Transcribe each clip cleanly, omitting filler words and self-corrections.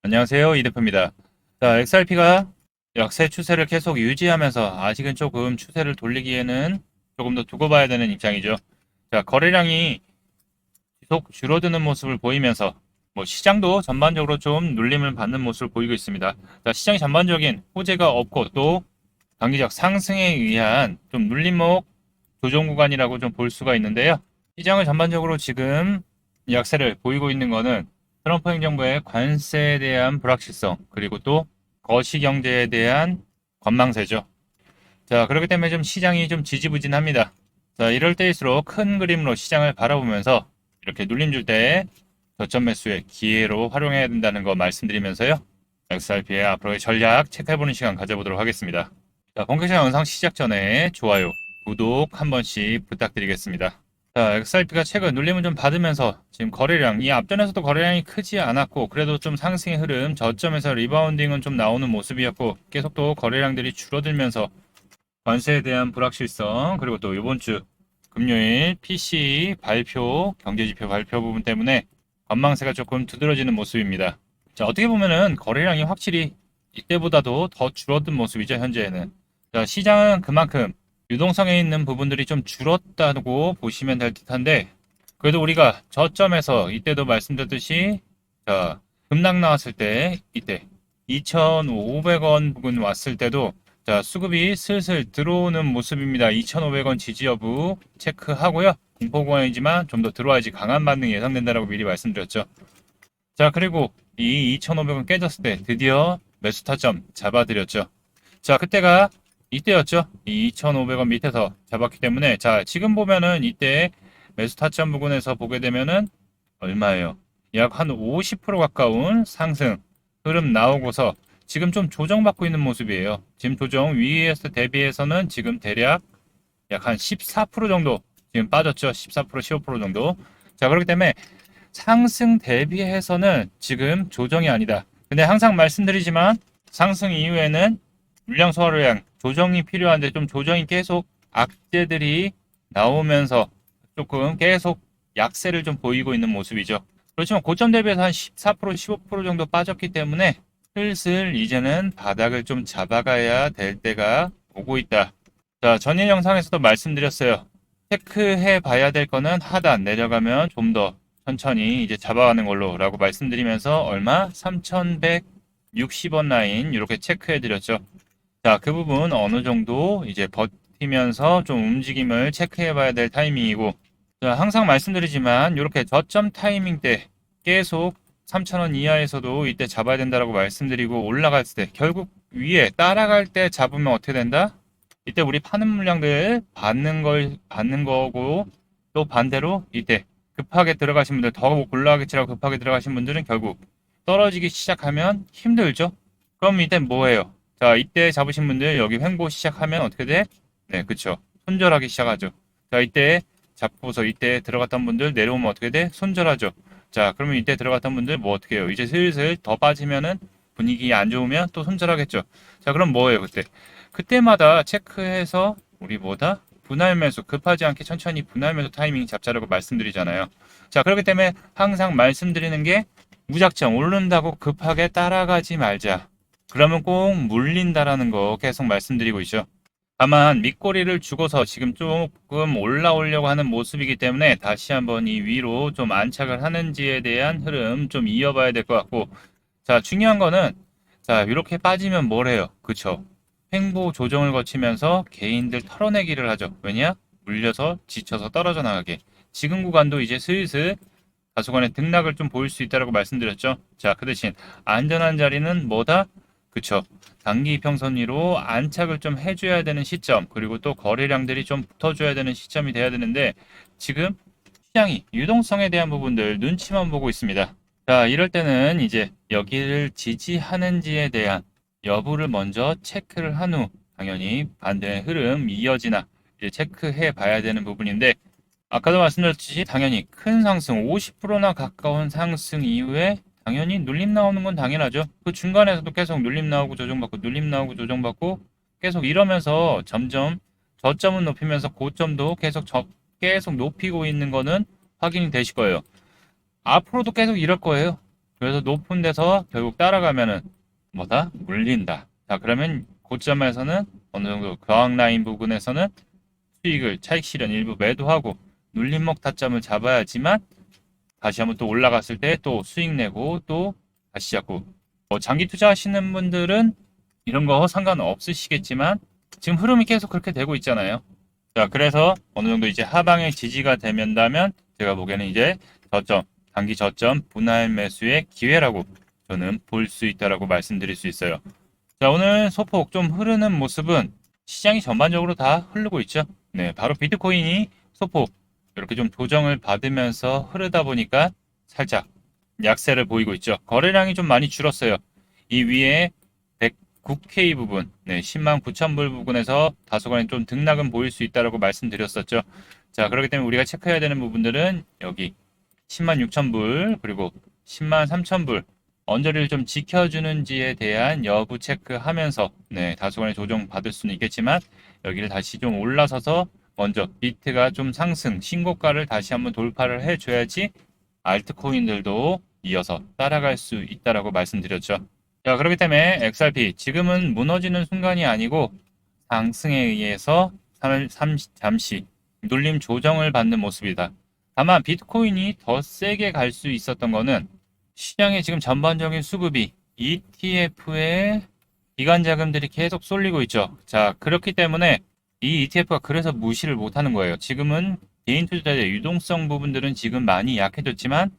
안녕하세요. 이대표입니다. 자, XRP가 약세 추세를 계속 유지하면서 아직은 조금 추세를 돌리기에는 조금 더 두고 봐야 되는 입장이죠. 자, 거래량이 계속 줄어드는 모습을 보이면서 시장도 전반적으로 좀 눌림을 받는 모습을 보이고 있습니다. 자, 시장이 전반적인 호재가 없고 또 단기적 상승에 의한 좀 눌림목 조정 구간이라고 좀 볼 수가 있는데요. 시장을 전반적으로 지금 약세를 보이고 있는 거는 트럼프 행정부의 관세에 대한 불확실성, 그리고 또 거시경제에 대한 관망세죠. 자, 그렇기 때문에 좀 시장이 좀 지지부진합니다. 자, 이럴 때일수록 큰 그림으로 시장을 바라보면서 이렇게 눌림 줄 때 저점 매수의 기회로 활용해야 된다는 거 말씀드리면서요. XRP의 앞으로의 전략 체크해보는 시간 가져보도록 하겠습니다. 자, 본격적인 영상 시작 전에 좋아요, 구독 한 번씩 부탁드리겠습니다. 자, XRP가 최근 눌림을 좀 받으면서 지금 거래량, 이 앞전에서도 거래량이 크지 않았고 그래도 좀 상승의 흐름, 저점에서 리바운딩은 좀 나오는 모습이었고 계속 또 거래량들이 줄어들면서 관세에 대한 불확실성, 그리고 또 이번 주 금요일 PC 발표, 경제지표 발표 부분 때문에 관망세가 조금 두드러지는 모습입니다. 자, 어떻게 보면은 거래량이 확실히 이때보다도 더 줄어든 모습이죠, 현재는. 자, 시장은 그만큼 유동성에 있는 부분들이 좀 줄었다고 보시면 될 듯한데, 그래도 우리가 저점에서 이때도 말씀드렸듯이, 자, 급락 나왔을 때, 이때 2,500원 부근 왔을 때도, 자, 수급이 슬슬 들어오는 모습입니다. 2,500원 지지 여부 체크하고요. 공포구간이지만 좀 더 들어와야지 강한 반등이 예상된다라고 미리 말씀드렸죠. 자, 그리고 이 2,500원 깨졌을 때 드디어 매수 타점 잡아드렸죠. 자, 그때가 이때였죠. 이 2,500원 밑에서 잡았기 때문에, 자, 지금 보면은 이때 매수 타점 부근에서 보게 되면은 얼마예요? 약 한 50% 가까운 상승 흐름 나오고서 지금 좀 조정받고 있는 모습이에요. 지금 조정 위에서 대비해서는 지금 대략 약 한 14% 정도 지금 빠졌죠. 14%, 15% 정도. 자, 그렇기 때문에 상승 대비해서는 지금 조정이 아니다. 근데 항상 말씀드리지만 상승 이후에는 물량 소화를 위한 조정이 필요한데, 좀 조정이 계속 악재들이 나오면서 조금 계속 약세를 좀 보이고 있는 모습이죠. 그렇지만 고점 대비해서 한 14%, 15% 정도 빠졌기 때문에 슬슬 이제는 바닥을 좀 잡아가야 될 때가 오고 있다. 자, 전일 영상에서도 말씀드렸어요. 체크해 봐야 될 거는 하단 내려가면 좀 더 천천히 이제 잡아가는 걸로 라고 말씀드리면서 얼마? 3,160원 라인 이렇게 체크해 드렸죠. 자, 그 부분 어느 정도 이제 버티면서 좀 움직임을 체크해 봐야 될 타이밍이고, 자, 항상 말씀드리지만 이렇게 저점 타이밍 때 계속 3,000원 이하에서도 이때 잡아야 된다라고 말씀드리고, 올라갔을 때 결국 위에 따라갈 때 잡으면 어떻게 된다? 이때 우리 파는 물량들 받는 거고, 또 반대로 이때 급하게 들어가신 분들, 더 올라가게 치라고 급하게 들어가신 분들은 결국 떨어지기 시작하면 힘들죠. 그럼 이때 뭐예요? 자, 이때 잡으신 분들 여기 횡보 시작하면 어떻게 돼? 네, 그쵸. 손절하기 시작하죠. 자, 이때 잡고서 이때 들어갔던 분들 내려오면 어떻게 돼? 손절하죠. 자, 그러면 이때 들어갔던 분들 뭐 어떻게 해요? 이제 슬슬 더 빠지면은 분위기 안 좋으면 또 손절하겠죠. 자, 그럼 뭐예요, 그때? 그때마다 체크해서 우리 뭐다? 분할 매수, 급하지 않게 천천히 분할 매수 타이밍 잡자라고 말씀드리잖아요. 자, 그렇기 때문에 항상 말씀드리는 게 무작정 오른다고 급하게 따라가지 말자. 그러면 꼭 물린다라는 거 계속 말씀드리고 있죠. 다만 밑꼬리를 주고서 지금 조금 올라오려고 하는 모습이기 때문에 다시 한번 이 위로 좀 안착을 하는지에 대한 흐름 좀 이어봐야 될 것 같고, 자, 중요한 거는, 자, 이렇게 빠지면 뭘 해요? 그쵸? 횡보 조정을 거치면서 개인들 털어내기를 하죠. 왜냐? 물려서 지쳐서 떨어져 나가게. 지금 구간도 이제 슬슬 다소간의 등락을 좀 보일 수 있다고 말씀드렸죠. 자, 그 대신 안전한 자리는 뭐다? 그쵸. 단기 이평선 위로 안착을 좀 해줘야 되는 시점, 그리고 또 거래량들이 좀 붙어줘야 되는 시점이 돼야 되는데, 지금 시장이 유동성에 대한 부분들 눈치만 보고 있습니다. 자, 이럴 때는 이제 여기를 지지하는지에 대한 여부를 먼저 체크를 한 후, 당연히 반대의 흐름 이어지나 이제 체크해 봐야 되는 부분인데, 아까도 말씀드렸듯이 당연히 큰 상승 50%나 가까운 상승 이후에 당연히 눌림 나오는 건 당연하죠. 그 중간에서도 계속 눌림 나오고 조정받고 눌림 나오고 조정받고 계속 이러면서 점점 저점은 높이면서 고점도 계속 높이고 있는 거는 확인이 되실 거예요. 앞으로도 계속 이럴 거예요. 그래서 높은 데서 결국 따라가면은 뭐다? 물린다. 자, 그러면 고점에서는 어느 정도 저항 라인 부분에서는 수익을 차익 실현 일부 매도하고 눌림목 타점을 잡아야지만 다시 한번 또 올라갔을 때 또 수익 내고 또 다시 잡고 장기 투자하시는 분들은 이런 거 상관없으시겠지만 지금 흐름이 계속 그렇게 되고 있잖아요. 자, 그래서 어느 정도 이제 하방의 지지가 되면다면 제가 보기에는 이제 저점, 단기 저점 분할 매수의 기회라고 저는 볼 수 있다라고 말씀드릴 수 있어요. 자, 오늘 소폭 좀 흐르는 모습은 시장이 전반적으로 다 흐르고 있죠. 네, 바로 비트코인이 소폭 이렇게 좀 조정을 받으면서 흐르다 보니까 살짝 약세를 보이고 있죠. 거래량이 좀 많이 줄었어요. 이 위에 109K 부분, 네, 10만 9천 불 부분에서 다소간 좀 등락은 보일 수 있다고 말씀드렸었죠. 자, 그렇기 때문에 우리가 체크해야 되는 부분들은 여기 10만 6천 불, 그리고 10만 3천 불, 언저리를 좀 지켜주는지에 대한 여부 체크하면서, 네, 다소간의 조정 받을 수는 있겠지만, 여기를 다시 좀 올라서서 먼저 비트가 좀 상승, 신고가를 다시 한번 돌파를 해줘야지 알트코인들도 이어서 따라갈 수 있다라고 말씀드렸죠. 자, 그렇기 때문에 XRP 지금은 무너지는 순간이 아니고 상승에 의해서 잠시 눌림 조정을 받는 모습이다. 다만 비트코인이 더 세게 갈 수 있었던 거는 시장의 지금 전반적인 수급이 ETF에 기관 자금들이 계속 쏠리고 있죠. 자, 그렇기 때문에 이 ETF가 그래서 무시를 못하는 거예요. 지금은 개인 투자자의 유동성 부분들은 지금 많이 약해졌지만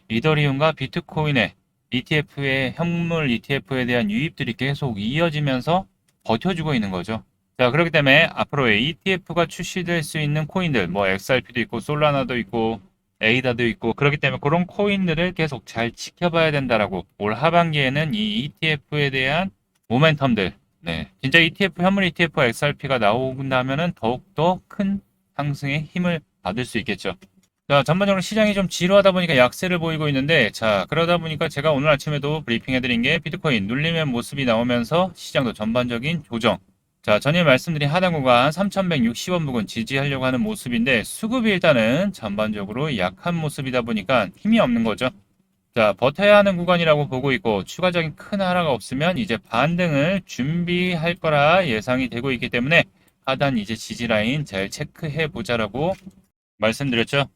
이더리움과 비트코인의 ETF의 현물 ETF에 대한 유입들이 계속 이어지면서 버텨주고 있는 거죠. 자, 그렇기 때문에 앞으로의 ETF가 출시될 수 있는 코인들, 뭐 XRP도 있고 솔라나도 있고 에이다도 있고 그렇기 때문에 그런 코인들을 계속 잘 지켜봐야 된다라고 올 하반기에는 이 ETF에 대한 모멘텀들, 네, 진짜 ETF, 현물 ETF, XRP가 나온다면은 더욱더 큰 상승의 힘을 받을 수 있겠죠. 자, 전반적으로 시장이 좀 지루하다 보니까 약세를 보이고 있는데, 자, 그러다 보니까 제가 오늘 아침에도 브리핑 해드린 게 비트코인 눌림의 모습이 나오면서 시장도 전반적인 조정. 자, 전에 말씀드린 하단 구간 3,160원 부근 지지하려고 하는 모습인데, 수급이 일단은 전반적으로 약한 모습이다 보니까 힘이 없는 거죠. 자, 버텨야 하는 구간이라고 보고 있고, 추가적인 큰 하락가 없으면 이제 반등을 준비할 거라 예상이 되고 있기 때문에, 하단 이제 지지 라인 잘 체크해 보자라고 말씀드렸죠.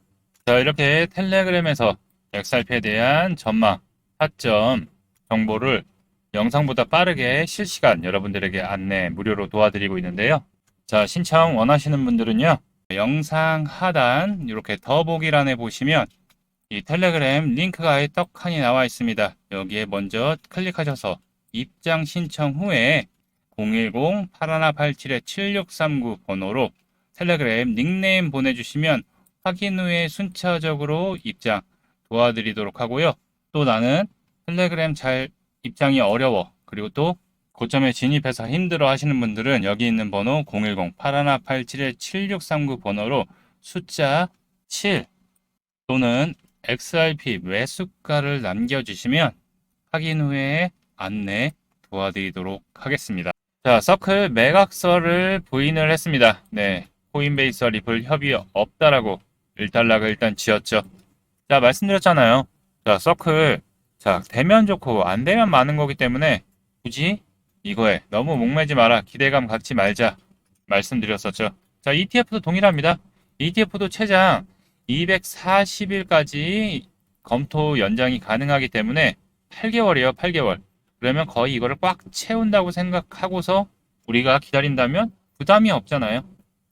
자, 이렇게 텔레그램에서 XRP에 대한 전망, 타점 정보를 영상보다 빠르게 실시간 여러분들에게 안내 무료로 도와드리고 있는데요. 자, 신청 원하시는 분들은요. 영상 하단 이렇게 더보기란에 보시면 이 텔레그램 링크가 떡하니 나와 있습니다. 여기에 먼저 클릭하셔서 입장 신청 후에 010-8187-7639 번호로 텔레그램 닉네임 보내주시면 확인 후에 순차적으로 입장 도와드리도록 하고요. 또 나는 텔레그램 잘 입장이 어려워. 그리고 또 고점에 진입해서 힘들어 하시는 분들은 여기 있는 번호 010-8187-7639 번호로 숫자 7 또는 XRP 매수가를 남겨주시면 확인 후에 안내 도와드리도록 하겠습니다. 자, 서클 매각서를 부인을 했습니다. 네, 코인베이스와 리플 협의 없다라고 일단락을 일단 지었죠. 자, 말씀드렸잖아요. 자, 서클. 자, 되면 좋고 안 되면 많은 거기 때문에 굳이 이거에 너무 목매지 마라. 기대감 갖지 말자. 말씀드렸었죠. 자, ETF도 동일합니다. ETF도 최장 240일까지 검토 연장이 가능하기 때문에 8개월이에요. 8개월. 그러면 거의 이거를 꽉 채운다고 생각하고서 우리가 기다린다면 부담이 없잖아요.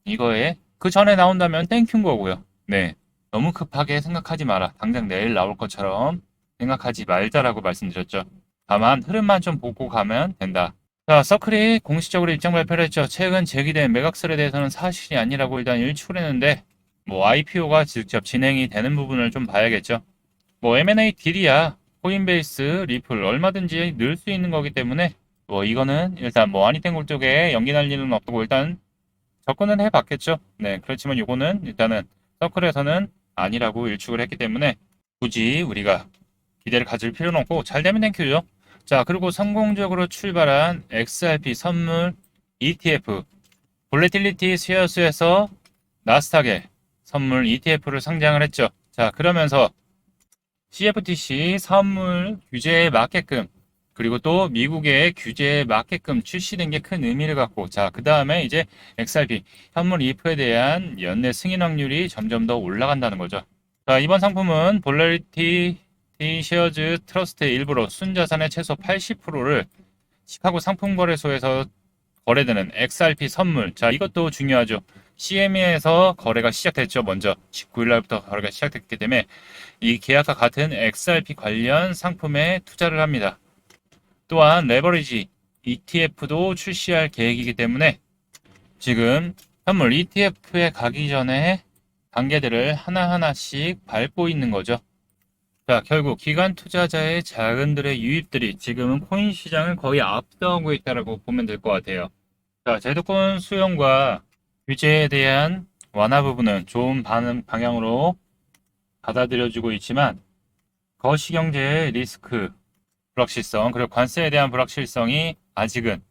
이거에 그 전에 나온다면 땡큐인 거고요. 네, 너무 급하게 생각하지 마라. 당장 내일 나올 것처럼 생각하지 말자라고 말씀드렸죠. 다만 흐름만 좀 보고 가면 된다. 자, 서클이 공식적으로 입장 발표를 했죠. 최근 제기된 매각설에 대해서는 사실이 아니라고 일단 일축을 했는데 뭐 IPO가 직접 진행이 되는 부분을 좀 봐야겠죠. 뭐 M&A 딜이야. 코인베이스, 리플 얼마든지 넣을 수 있는 거기 때문에 뭐 이거는 일단 뭐 아니텐골 쪽에 연기 날 일은 없고 일단 접근은 해봤겠죠. 네, 그렇지만 이거는 일단은 서클에서는 아니라고 일축을 했기 때문에 굳이 우리가 기대를 가질 필요는 없고 잘 되면 땡큐죠. 자, 그리고 성공적으로 출발한 XRP 선물 ETF 볼레틸리티 쉐어스에서 나스닥에 선물 ETF를 상장을 했죠. 자, 그러면서 CFTC 선물 규제에 맞게끔 그리고 또 미국의 규제에 맞게끔 출시된 게 큰 의미를 갖고 자, 그 다음에 이제 XRP 현물 ETF에 대한 연내 승인 확률이 점점 더 올라간다는 거죠. 자, 이번 상품은 볼러리티 쉐어즈 트러스트의 일부로 순자산의 최소 80%를 시카고 상품거래소에서 거래되는 XRP 선물. 자, 이것도 중요하죠. CME에서 거래가 시작됐죠. 먼저 19일 날부터 거래가 시작됐기 때문에 이 계약과 같은 XRP 관련 상품에 투자를 합니다. 또한 레버리지 ETF도 출시할 계획이기 때문에 지금 현물 ETF에 가기 전에 단계들을 하나하나씩 밟고 있는 거죠. 자, 결국 기관 투자자의 자금들의 유입들이 지금은 코인 시장을 거의 앞서고 있다고 보면 될 것 같아요. 자, 제도권 수용과 규제에 대한 완화 부분은 좋은 방향으로 받아들여지고 있지만 거시경제의 리스크, 불확실성, 그리고 관세에 대한 불확실성이 아직은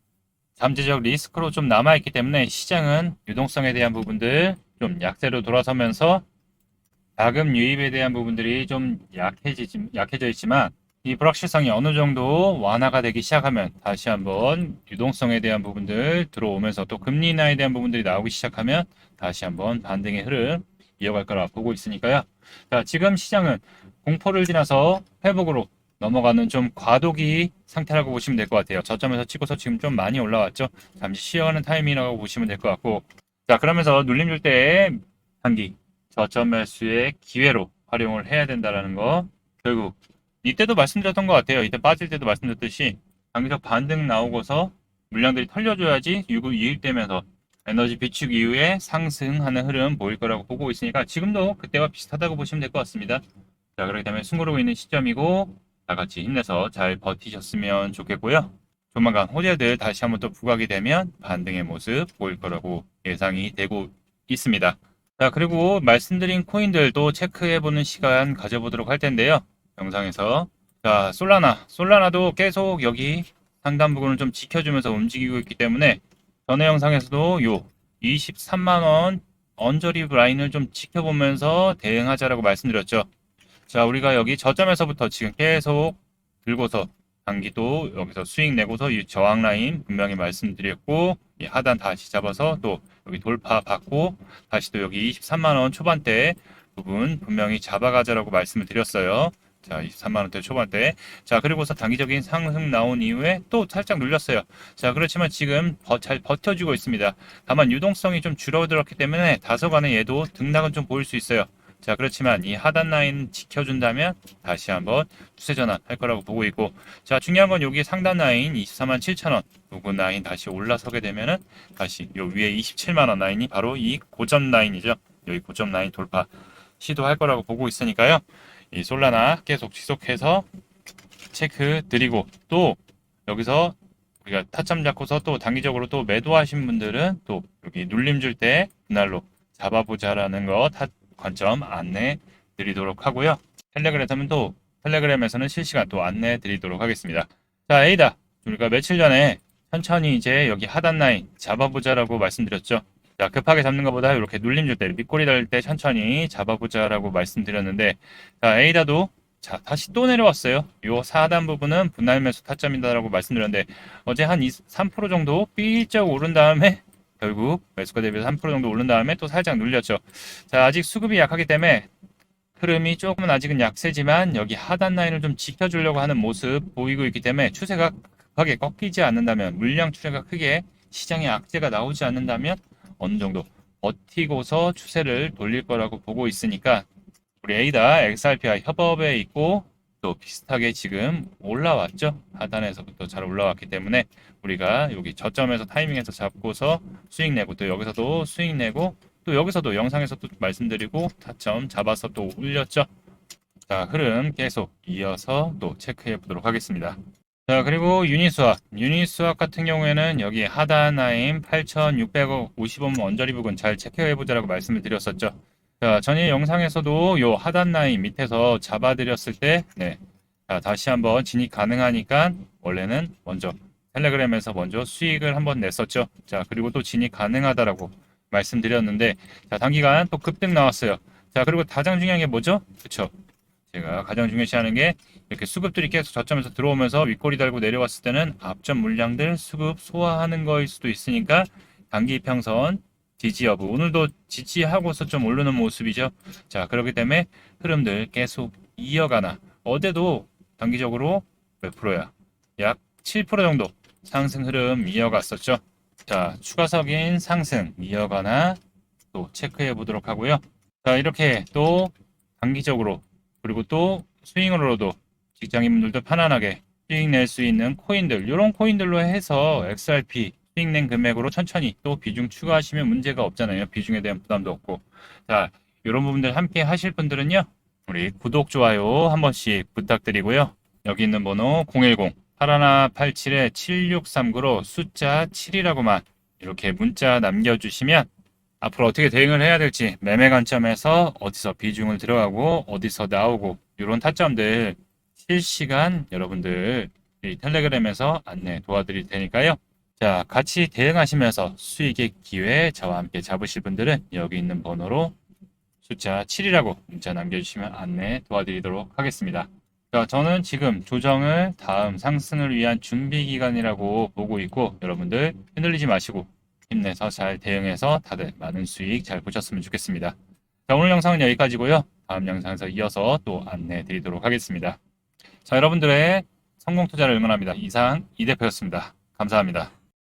잠재적 리스크로 좀 남아있기 때문에 시장은 유동성에 대한 부분들 좀 약세로 돌아서면서 자금 유입에 대한 부분들이 좀 약해져 있지만 이 불확실성이 어느 정도 완화가 되기 시작하면 다시 한번 유동성에 대한 부분들 들어오면서 또 금리 인하에 대한 부분들이 나오기 시작하면 다시 한번 반등의 흐름 이어갈 거라 보고 있으니까요. 자, 지금 시장은 공포를 지나서 회복으로 넘어가는 좀 과도기 상태라고 보시면 될 것 같아요. 저점에서 치고서 지금 좀 많이 올라왔죠. 잠시 쉬어가는 타이밍이라고 보시면 될 것 같고 자, 그러면서 눌림 줄 때 단기 저점 매수의 기회로 활용을 해야 된다라는 거 결국 이때도 말씀드렸던 것 같아요. 이때 빠질 때도 말씀드렸듯이 장기적 반등 나오고서 물량들이 털려줘야지 유입되면서 에너지 비축 이후에 상승하는 흐름 보일 거라고 보고 있으니까 지금도 그때와 비슷하다고 보시면 될 것 같습니다. 자, 그렇기 때문에 숨고르고 있는 시점이고 다 같이 힘내서 잘 버티셨으면 좋겠고요. 조만간 호재들 다시 한번 또 부각이 되면 반등의 모습 보일 거라고 예상이 되고 있습니다. 자, 그리고 말씀드린 코인들도 체크해보는 시간 가져보도록 할 텐데요. 영상에서. 자, 솔라나도 계속 여기 상단 부분을 좀 지켜주면서 움직이고 있기 때문에 전에 영상에서도 요 23만원 언저리 라인을 좀 지켜보면서 대응하자라고 말씀드렸죠. 자, 우리가 여기 저점에서부터 지금 계속 들고서 단기도 여기서 수익 내고서 이 저항 라인 분명히 말씀드렸고 이 하단 다시 잡아서 또 여기 돌파 받고 다시 또 여기 23만원 초반대 부분 분명히 잡아가자라고 말씀을 드렸어요. 자, 23만원대 초반대. 자, 그리고서 단기적인 상승 나온 이후에 또 살짝 눌렸어요. 자, 그렇지만 지금 잘 버텨주고 있습니다. 다만 유동성이 좀 줄어들었기 때문에 다소간의 얘도 등락은 좀 보일 수 있어요. 자, 그렇지만 이 하단 라인 지켜준다면 다시 한번 추세 전환 할 거라고 보고 있고 자, 중요한 건 여기 상단 라인 24만 7천원 부분 라인 다시 올라서게 되면은 다시 요 위에 27만원 라인이 바로 이 고점 라인이죠. 여기 고점 라인 돌파 시도할 거라고 보고 있으니까요. 이 솔라나 계속 지속해서 체크 드리고 또 여기서 우리가 타점 잡고서 또 단기적으로 또 매도하신 분들은 또 여기 눌림 줄 때 그날로 잡아보자라는 거 관점 안내 드리도록 하고요. 텔레그램에서는 실시간 또 안내 드리도록 하겠습니다. 자, 에이다. 우리가 며칠 전에 천천히 이제 여기 하단 라인 잡아보자라고 말씀드렸죠. 자, 급하게 잡는 것보다 이렇게 눌림 줄 때, 밑꼬리 달 때 천천히 잡아보자라고 말씀드렸는데, 자, 에이다도 자, 다시 또 내려왔어요. 요 하단 부분은 분할 매수 타점이다라고 말씀드렸는데, 어제 한 3% 정도 삐쩍 오른 다음에 결국 매수가 대비해서 3% 정도 오른 다음에 또 살짝 눌렸죠. 자, 아직 수급이 약하기 때문에 흐름이 조금은 아직은 약세지만 여기 하단 라인을 좀 지켜주려고 하는 모습 보이고 있기 때문에 추세가 급하게 꺾이지 않는다면 물량 추세가 크게 시장에 악재가 나오지 않는다면 어느 정도 버티고서 추세를 돌릴 거라고 보고 있으니까 우리 에이다 XRP와 협업에 있고 또 비슷하게 지금 올라왔죠. 하단에서부터 잘 올라왔기 때문에 우리가 여기 저점에서 타이밍에서 잡고서 수익 내고 또 여기서도 수익 내고 또 여기서도 영상에서도 말씀드리고 타점 잡아서 또 올렸죠. 자, 흐름 계속 이어서 또 체크해 보도록 하겠습니다. 자, 그리고 유니스왑 같은 경우에는 여기 하단 라인 8,650원 언저리 부분 잘 체크해 보자라고 말씀을 드렸었죠. 자, 전에 영상에서도 요 하단 라인 밑에서 잡아드렸을 때, 네. 자, 다시 한번 진입 가능하니까 원래는 먼저 텔레그램에서 먼저 수익을 한번 냈었죠. 자, 그리고 또 진입 가능하다라고 말씀드렸는데, 자, 단기간 또 급등 나왔어요. 자, 그리고 가장 중요한 게 뭐죠? 그쵸. 제가 가장 중요시하는 게 이렇게 수급들이 계속 저점에서 들어오면서 윗꼬리 달고 내려왔을 때는 앞전 물량들 수급 소화하는 거일 수도 있으니까 단기 평선 지지 여부. 오늘도 지지하고서 좀 오르는 모습이죠. 자, 그렇기 때문에 흐름들 계속 이어가나. 어제도 단기적으로 몇 프로야? 약 7% 정도 상승 흐름 이어갔었죠. 자, 추가적인 상승 이어가나 또 체크해 보도록 하고요. 자, 이렇게 또 단기적으로 그리고 또 스윙으로도 직장인분들도 편안하게 수익 낼 수 있는 코인들, 이런 코인들로 해서 XRP 수익 낸 금액으로 천천히 또 비중 추가하시면 문제가 없잖아요. 비중에 대한 부담도 없고. 자, 이런 부분들 함께 하실 분들은요. 우리 구독, 좋아요 한 번씩 부탁드리고요. 여기 있는 번호 010-8187-7639로 숫자 7이라고만 이렇게 문자 남겨주시면 앞으로 어떻게 대응을 해야 될지 매매 관점에서 어디서 비중을 들어가고 어디서 나오고 이런 타점들 실시간 여러분들 이 텔레그램에서 안내 도와드릴 테니까요. 자, 같이 대응하시면서 수익의 기회 저와 함께 잡으실 분들은 여기 있는 번호로 숫자 7이라고 문자 남겨주시면 안내 도와드리도록 하겠습니다. 자, 저는 지금 조정을 다음 상승을 위한 준비 기간이라고 보고 있고 여러분들 흔들리지 마시고 힘내서 잘 대응해서 다들 많은 수익 잘 보셨으면 좋겠습니다. 자, 오늘 영상은 여기까지고요. 다음 영상에서 이어서 또 안내 드리도록 하겠습니다. 자, 여러분들의 성공 투자를 응원합니다. 이상 이 대표였습니다. 감사합니다.